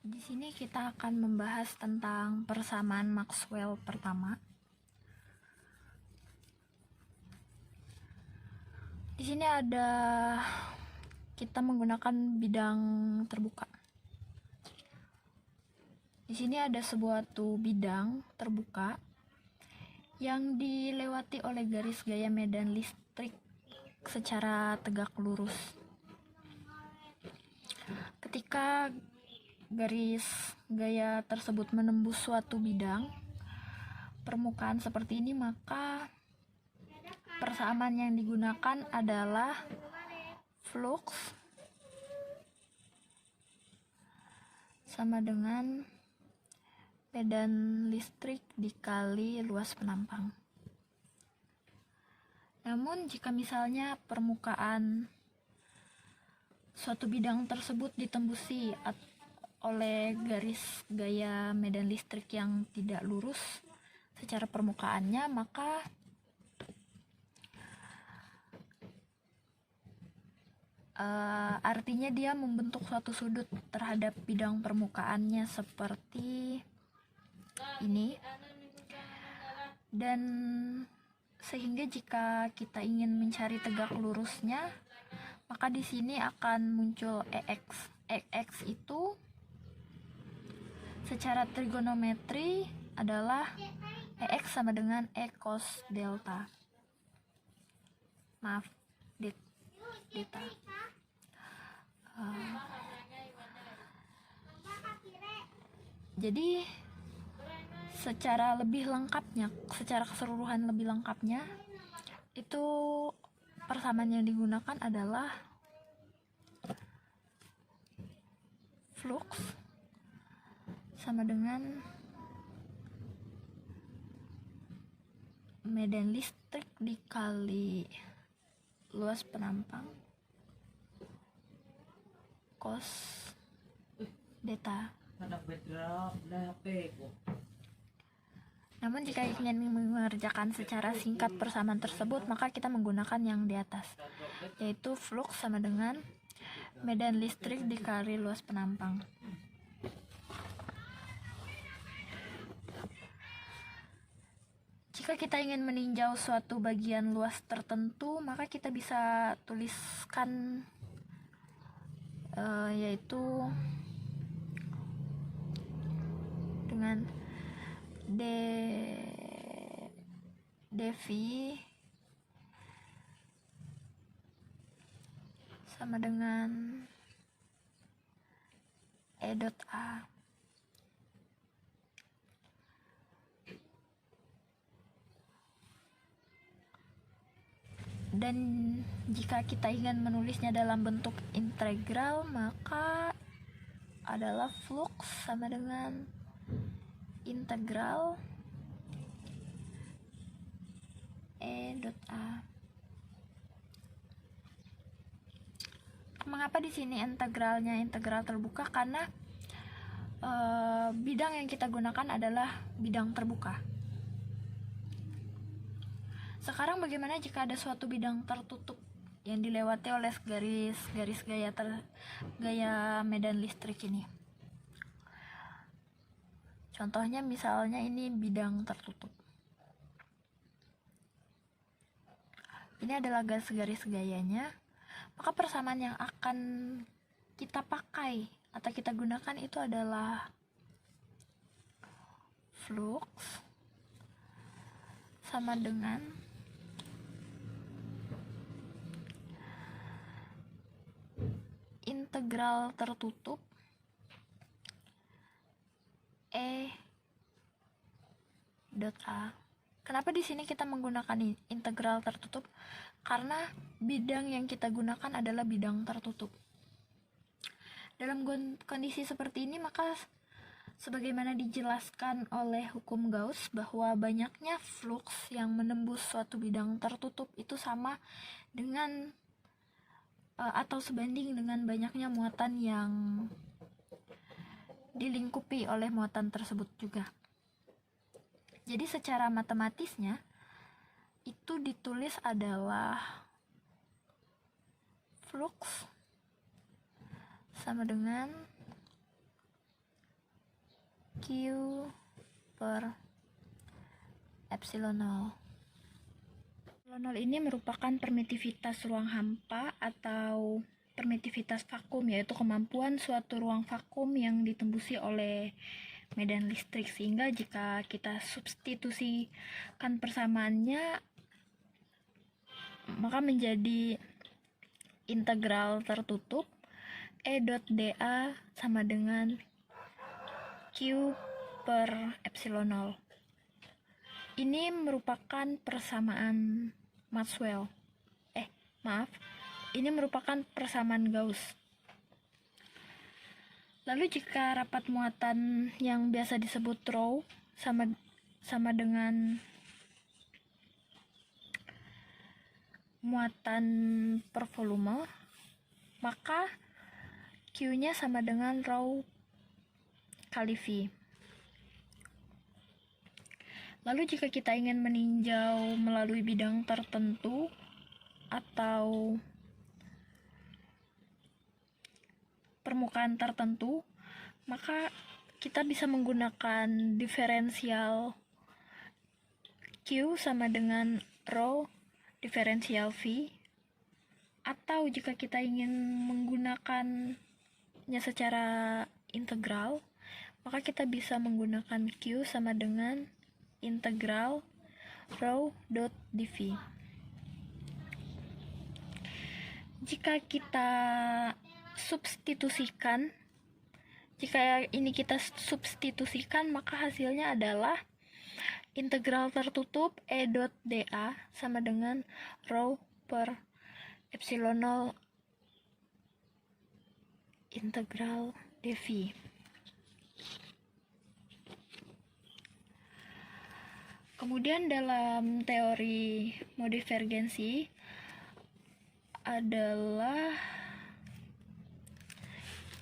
Di sini kita akan membahas tentang persamaan Maxwell pertama. Di sini kita menggunakan bidang terbuka. Di sini ada sebuah bidang terbuka yang dilewati oleh garis gaya medan listrik secara tegak lurus. Ketika garis gaya tersebut menembus suatu bidang permukaan seperti ini, maka persamaan yang digunakan adalah flux sama dengan medan listrik dikali luas penampang. Namun jika misalnya permukaan suatu bidang tersebut ditembusi oleh garis gaya medan listrik yang tidak lurus secara permukaannya, maka artinya dia membentuk suatu sudut terhadap bidang permukaannya seperti ini. Dan sehingga jika kita ingin mencari tegak lurusnya, maka di sini akan muncul EX. EX itu secara trigonometri adalah EX sama dengan E cos delta. Maaf, delta. Jadi secara keseluruhan lebih lengkapnya, itu persamaan yang digunakan adalah flux sama dengan medan listrik dikali luas penampang cos theta. Namun jika ingin mengerjakan secara singkat persamaan tersebut, maka kita menggunakan yang di atas, yaitu flux sama dengan medan listrik dikali luas penampang. Jika kita ingin meninjau suatu bagian luas tertentu, maka kita bisa tuliskan yaitu dengan dV sama dengan E dot A. Dan jika kita ingin menulisnya dalam bentuk integral, maka adalah flux sama dengan integral E dot A. Mengapa di sini integralnya integral terbuka? Karena bidang yang kita gunakan adalah bidang terbuka. Sekarang bagaimana jika ada suatu bidang tertutup yang dilewati oleh garis gaya medan listrik ini? Contohnya misalnya ini bidang tertutup. Ini adalah garis gayanya. Maka persamaan yang akan kita pakai atau kita gunakan itu adalah flux sama dengan integral tertutup E dot A. Kenapa di sini kita menggunakan integral tertutup? Karena bidang yang kita gunakan adalah bidang tertutup. Dalam kondisi seperti ini, maka sebagaimana dijelaskan oleh hukum Gauss bahwa banyaknya flux yang menembus suatu bidang tertutup itu sama dengan atau sebanding dengan banyaknya muatan yang dilingkupi oleh muatan tersebut juga. Jadi secara matematisnya itu ditulis adalah flux sama dengan Q per epsilon 0. Epsilon 0 ini merupakan permitivitas ruang hampa atau permitivitas vakum, yaitu kemampuan suatu ruang vakum yang ditembusi oleh medan listrik, sehingga jika kita substitusikan persamaannya maka menjadi integral tertutup E dot dA sama dengan Q per epsilon 0. Ini merupakan persamaan Maxwell. Ini merupakan persamaan Gauss. Lalu jika rapat muatan yang biasa disebut rho sama dengan muatan per volume, maka Q-nya sama dengan rho kali V. Lalu jika kita ingin meninjau melalui bidang tertentu atau permukaan tertentu, maka kita bisa menggunakan diferensial Q sama dengan rho diferensial V, atau jika kita ingin menggunakannya secara integral, maka kita bisa menggunakan Q sama dengan integral rho dot dV. Jika kita substitusikan, maka hasilnya adalah integral tertutup E dot dA sama dengan rho per epsilon 0 integral dV. Kemudian dalam teori modivergensi adalah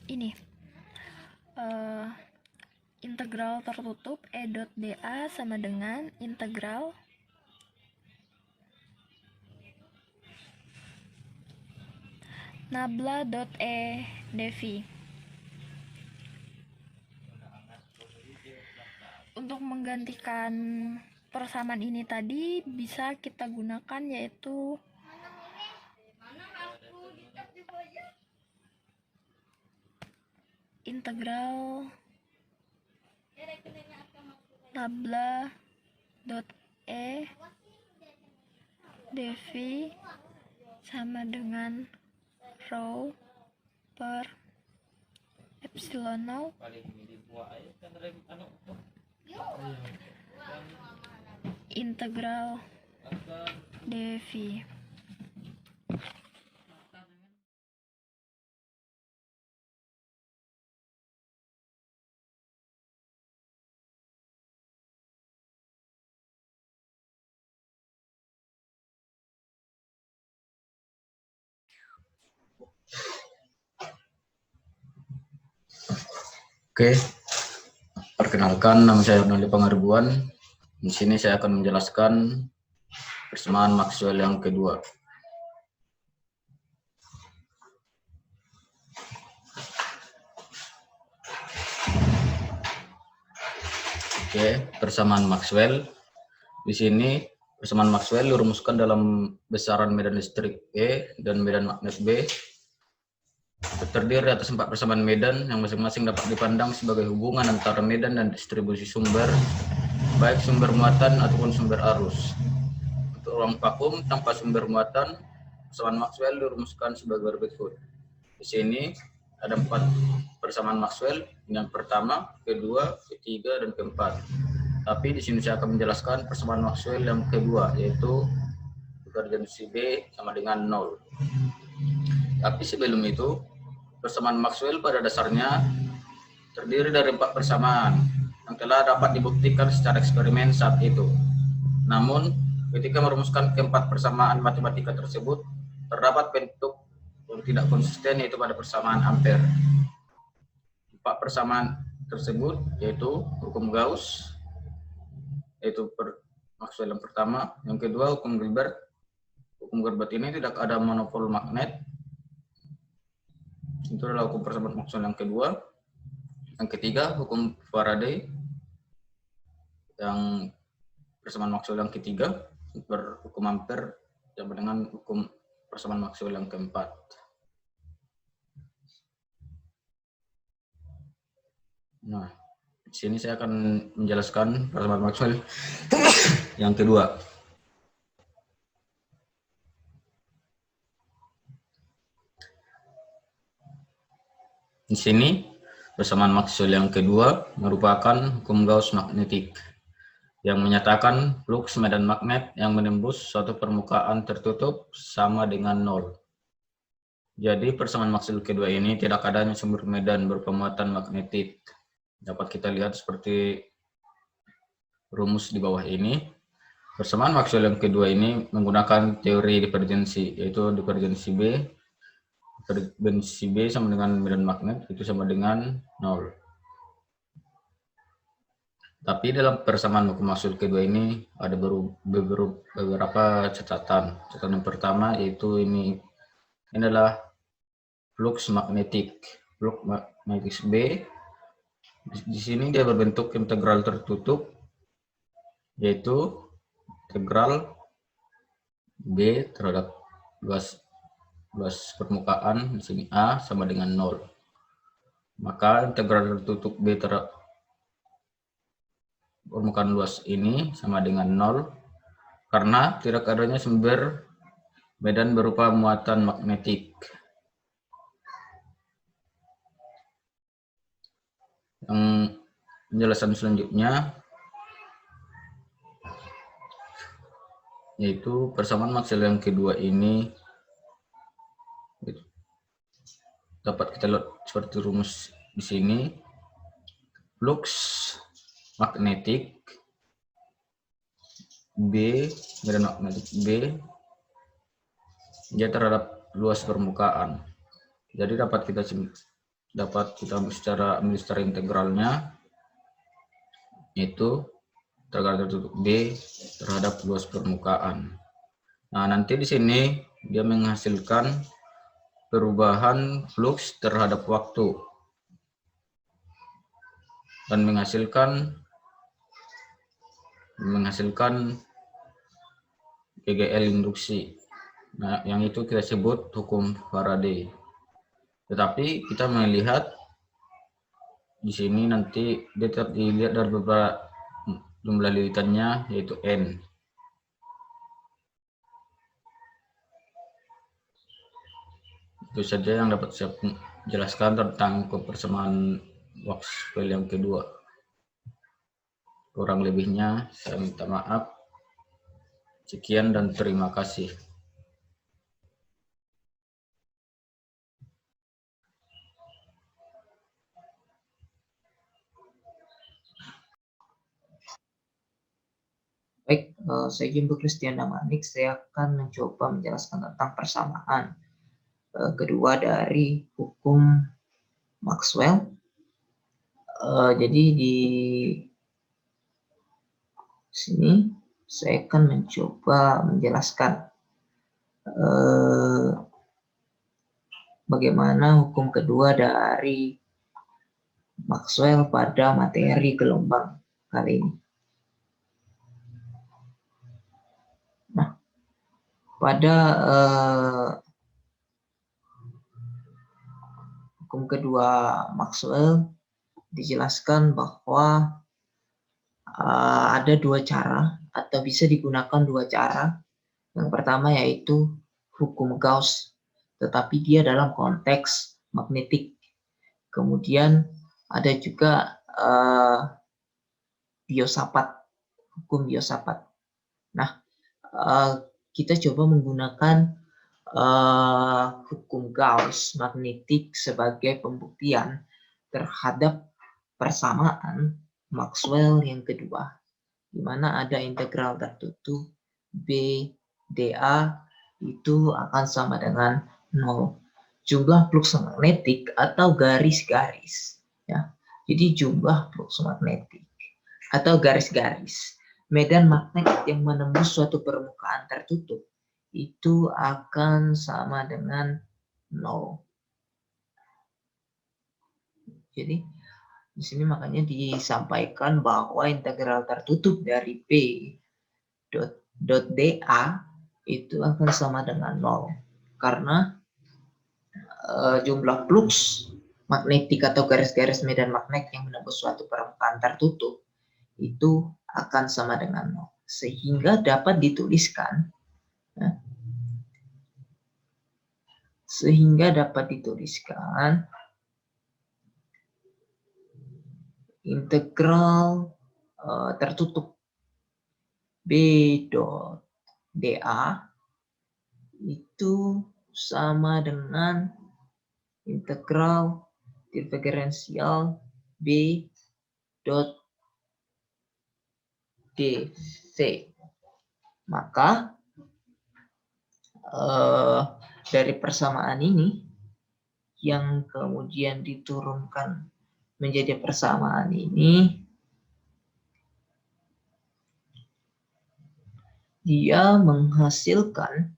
ini integral tertutup E dot dA sama dengan integral nabla dot E dV. Untuk menggantikan persamaan ini tadi bisa kita gunakan, yaitu integral nabla dot E dV sama dengan rho per epsilon 0 integral dV. Oke, perkenalkan, nama saya Arnoldi Pangaribuan. Di sini saya akan menjelaskan persamaan Maxwell yang kedua. Oke, persamaan Maxwell. Di sini persamaan Maxwell dirumuskan dalam besaran medan listrik E dan medan magnet B. Terdiri atas 4 persamaan medan yang masing-masing dapat dipandang sebagai hubungan antara medan dan distribusi sumber, baik sumber muatan ataupun sumber arus. Untuk ruang vakum tanpa sumber muatan, persamaan Maxwell dirumuskan sebagai berikut. Di sini ada 4 persamaan Maxwell, yang pertama, kedua, ketiga, dan keempat. Tapi di sini saya akan menjelaskan persamaan Maxwell yang kedua, yaitu divergensi B sama dengan 0. Tapi sebelum itu, persamaan Maxwell pada dasarnya terdiri dari 4 persamaan yang telah dapat dibuktikan secara eksperimen saat itu. Namun, ketika merumuskan keempat persamaan matematika tersebut, terdapat bentuk yang tidak konsisten, yaitu pada persamaan Ampere. 4 persamaan tersebut yaitu hukum Gauss, yaitu Maxwell yang pertama, yang kedua hukum Gilbert. Hukum Gilbert ini tidak ada monopol magnet. Itu adalah hukum persamaan Maxwell yang kedua. Yang ketiga, hukum Faraday yang persamaan Maxwell yang ketiga, hukum Ampere sama dengan hukum persamaan Maxwell yang keempat. Nah, di sini saya akan menjelaskan persamaan Maxwell yang kedua. Di sini, persamaan Maxwell yang kedua merupakan hukum Gauss magnetik yang menyatakan fluks medan magnet yang menembus suatu permukaan tertutup sama dengan nol. Jadi persamaan Maxwell kedua ini tidak adanya sumber medan berpemuatan magnetik. Dapat kita lihat seperti rumus di bawah ini. Persamaan Maxwell yang kedua ini menggunakan teori divergensi, yaitu divergensi B. Divergensi B sama dengan medan magnet, itu sama dengan nol. Tapi dalam persamaan hukum Maxwell kedua ini ada beberapa catatan. Catatan yang pertama yaitu ini adalah flux magnetik. Flux magnetik B. Di sini dia berbentuk integral tertutup, yaitu integral B terhadap luas permukaan di sini A sama dengan 0. Maka integral tertutup B terhadap permukaan luas ini sama dengan 0 karena tidak adanya sumber medan berupa muatan magnetik. Yang penjelasan selanjutnya yaitu persamaan Maxwell yang kedua ini dapat kita lihat seperti rumus di sini. Flux magnetik B, medan magnetik B dia terhadap luas permukaan. Jadi dapat kita secara integralnya yaitu integral tertutup B terhadap luas permukaan. Nah, nanti di sini dia menghasilkan perubahan flux terhadap waktu dan menghasilkan GGL induksi. Nah, yang itu kita sebut hukum Faraday. Tetapi kita melihat di sini nanti dia dilihat dari beberapa jumlah lilitannya yaitu N. Itu saja yang dapat saya jelaskan tentang persamaan Maxwell yang kedua. Kurang lebihnya saya minta maaf. Sekian dan terima kasih. Baik, saya Jimbo Christian Damanik. Saya akan mencoba menjelaskan tentang persamaan kedua dari hukum Maxwell. Jadi di sini saya akan mencoba menjelaskan bagaimana hukum kedua dari Maxwell pada materi gelombang kali ini. Nah, pada hukum kedua Maxwell dijelaskan bahwa ada dua cara atau bisa digunakan dua cara. Yang pertama yaitu hukum Gauss, tetapi dia dalam konteks magnetik. Kemudian ada juga Biot-Savart, hukum Biot-Savart. Nah, kita coba menggunakan hukum Gauss magnetik sebagai pembuktian terhadap persamaan Maxwell yang kedua, di mana ada integral tertutup B dA itu akan sama dengan 0. Jumlah flux magnetik atau garis-garis, ya. Jadi jumlah flux magnetik atau garis-garis medan magnet yang menembus suatu permukaan tertutup itu akan sama dengan 0. Jadi Di sini makanya disampaikan bahwa integral tertutup dari P dot dA itu akan sama dengan 0 karena jumlah flux magnetik atau garis-garis medan magnet yang menembus suatu permukaan tertutup itu akan sama dengan 0 sehingga dapat dituliskan integral tertutup B dot dA itu sama dengan integral diferensial B dot dV. Maka dari persamaan ini yang kemudian diturunkan menjadi persamaan ini, dia menghasilkan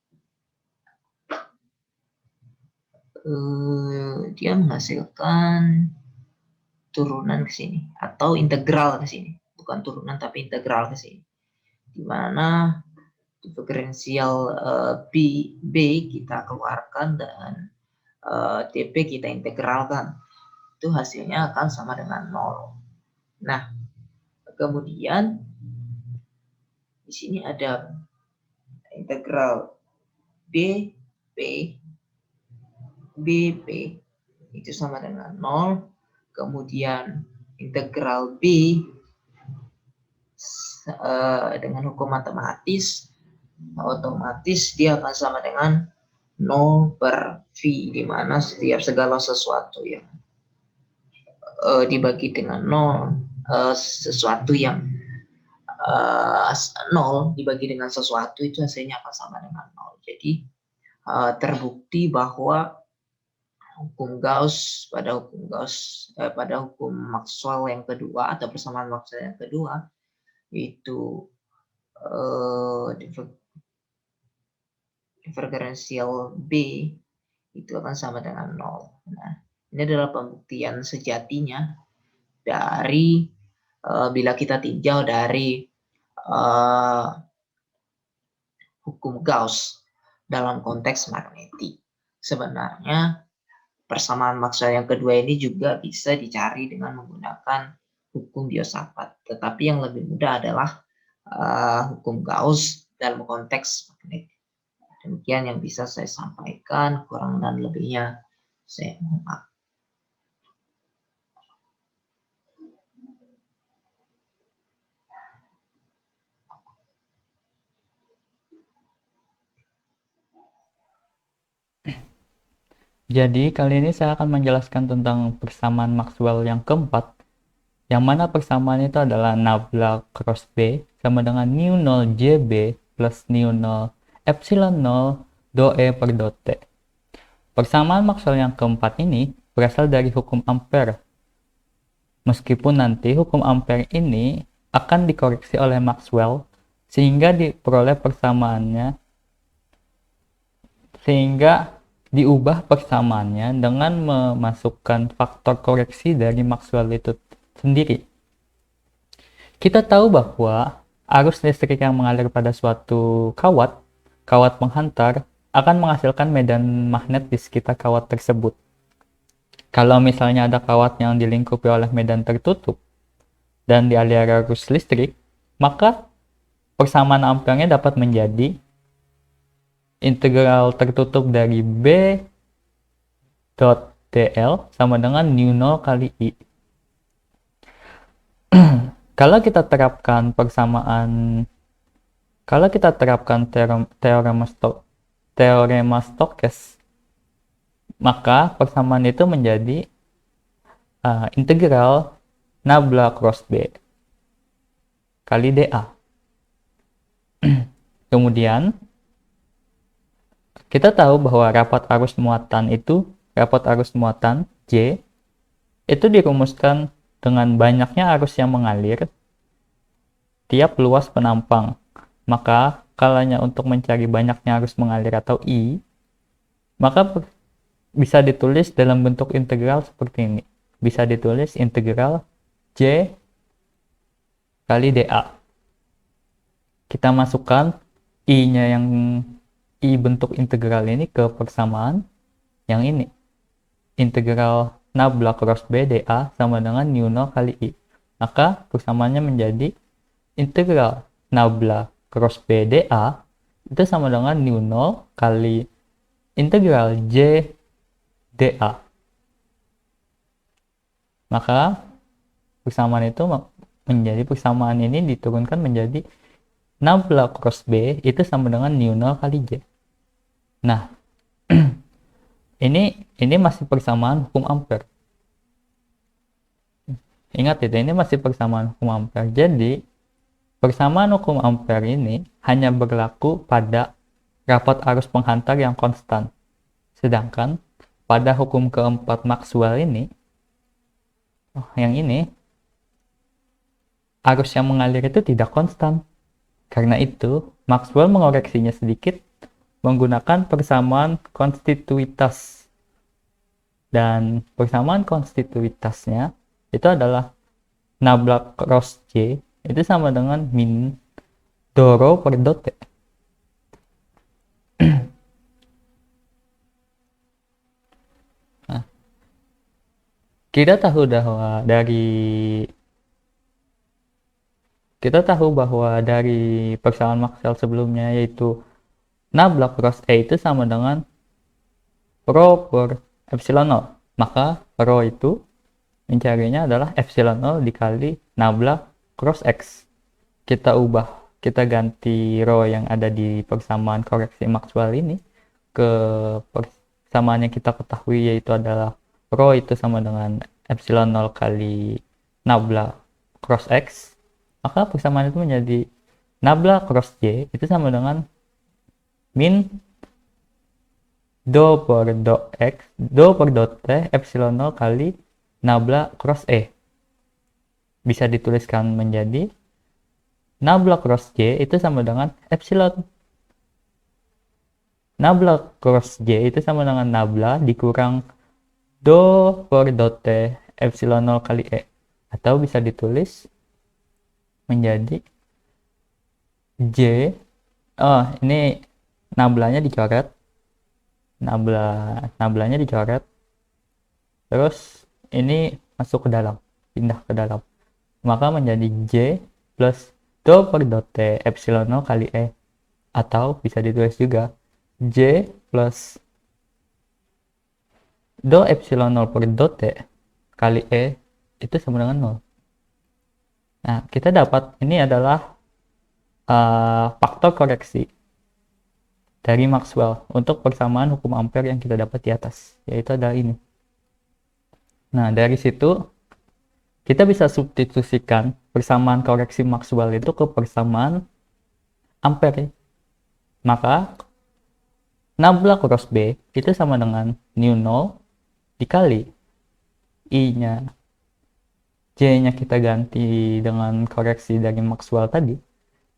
turunan ke sini atau integral ke sini, bukan turunan tapi integral ke sini, di mana diferensial B kita keluarkan dan dP kita integralkan, itu hasilnya akan sama dengan 0. Nah, kemudian di sini ada integral BP itu sama dengan 0. Kemudian integral B dengan hukum matematis otomatis dia akan sama dengan 0 per V, di mana setiap segala sesuatu yang dibagi dengan 0, sesuatu yang 0 dibagi dengan sesuatu itu hasilnya akan sama dengan 0. Jadi terbukti bahwa pada hukum Maxwell yang kedua atau persamaan Maxwell yang kedua itu diferensial B itu akan sama dengan 0. Nah, ini adalah pembuktian sejatinya dari bila kita tinjau dari hukum Gauss dalam konteks magnetik. Sebenarnya persamaan Maxwell yang kedua ini juga bisa dicari dengan menggunakan hukum Biot-Savart, tetapi yang lebih mudah adalah hukum Gauss dalam konteks magnetik. Demikian yang bisa saya sampaikan, kurang dan lebihnya saya mohon maaf. Jadi kali ini saya akan menjelaskan tentang persamaan Maxwell yang keempat, yang mana persamaan itu adalah nabla cross B sama dengan nu 0 JB plus nu 0 epsilon 0 do E per do T. Persamaan Maxwell yang keempat ini berasal dari hukum Ampere. Meskipun nanti hukum Ampere ini akan dikoreksi oleh Maxwell sehingga diperoleh persamaannya, sehingga diubah persamaannya dengan memasukkan faktor koreksi dari Maxwell itu sendiri. Kita tahu bahwa arus listrik yang mengalir pada suatu kawat penghantar, akan menghasilkan medan magnet di sekitar kawat tersebut. Kalau misalnya ada kawat yang dilingkupi oleh medan tertutup dan dialiri arus listrik, maka persamaan ampernya dapat menjadi integral tertutup dari B dot dl sama dengan nu 0 kali I. Kalau kita terapkan teorema Stokes, maka persamaan itu menjadi integral nabla cross B kali dA. Kemudian kita tahu bahwa rapat arus muatan J itu dirumuskan dengan banyaknya arus yang mengalir tiap luas penampang. Maka kalanya untuk mencari banyaknya arus mengalir atau I, maka bisa ditulis dalam bentuk integral seperti ini. bisa ditulis integral J kali dA. Kita masukkan I-nya yang I bentuk integral ini ke persamaan yang ini. Integral nabla cross B dA sama dengan nu0 kali I. Maka persamaannya menjadi integral nabla cross B dA itu sama dengan nu0 kali integral J dA. Maka persamaan itu menjadi persamaan ini diturunkan menjadi nabla cross B itu sama dengan nu0 kali J. Nah, ini masih persamaan hukum Ampere. Ingat itu, ini masih persamaan hukum Ampere. Jadi, persamaan hukum Ampere ini hanya berlaku pada rapat arus penghantar yang konstan. Sedangkan pada hukum keempat Maxwell ini, yang ini, arus yang mengalir itu tidak konstan. Karena itu, Maxwell mengoreksinya sedikit menggunakan persamaan konstituitas. Dan persamaan konstituitasnya itu adalah nabla cross J itu sama dengan min do rho per dot T. Nah, kita tahu bahwa dari persamaan Maxwell sebelumnya, yaitu nabla cross E itu sama dengan rho per epsilon 0. Maka rho itu mencarinya adalah epsilon 0 dikali nabla cross X. Kita ganti rho yang ada di persamaan koreksi Maxwell ini ke persamaan yang kita ketahui, yaitu adalah rho itu sama dengan epsilon 0 kali nabla cross X. Maka persamaan itu menjadi nabla cross J itu sama dengan min do per dot T epsilon 0 kali nabla cross E. Bisa dituliskan menjadi nabla cross J itu sama dengan epsilon. Nabla cross J itu sama dengan nabla dikurang do per dot T epsilon 0 kali E. Atau bisa ditulis menjadi J, ini nablanya dicoret, nablanya dicoret, terus ini masuk ke dalam, pindah ke dalam, maka menjadi J plus do per dot T epsilon 0 kali E. Atau bisa ditulis juga J plus do epsilon 0 per dot T kali E itu sama dengan 0. Nah, kita dapat ini adalah faktor koreksi dari Maxwell untuk persamaan hukum Ampere yang kita dapat di atas, yaitu adalah ini. Nah, dari situ kita bisa substitusikan persamaan koreksi Maxwell itu ke persamaan Ampere. Maka nabla cross B itu sama dengan nu0 dikali I-nya, J-nya kita ganti dengan koreksi dari Maxwell tadi,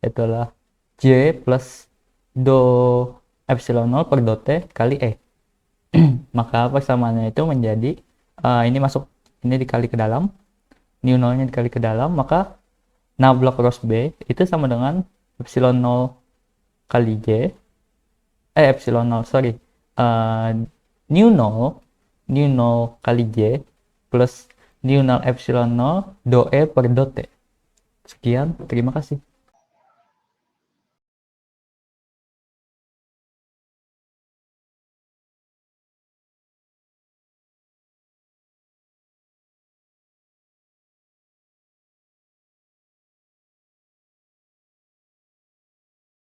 yaitu adalah J plus do epsilon 0 per dot T kali E. Maka persamaannya itu menjadi ini dikali ke dalam, nu0-nya dikali ke dalam, maka nabla cross B itu sama dengan epsilon 0 kali J, nu0 kali J plus nu0 epsilon 0 do E per dot T. Sekian, terima kasih.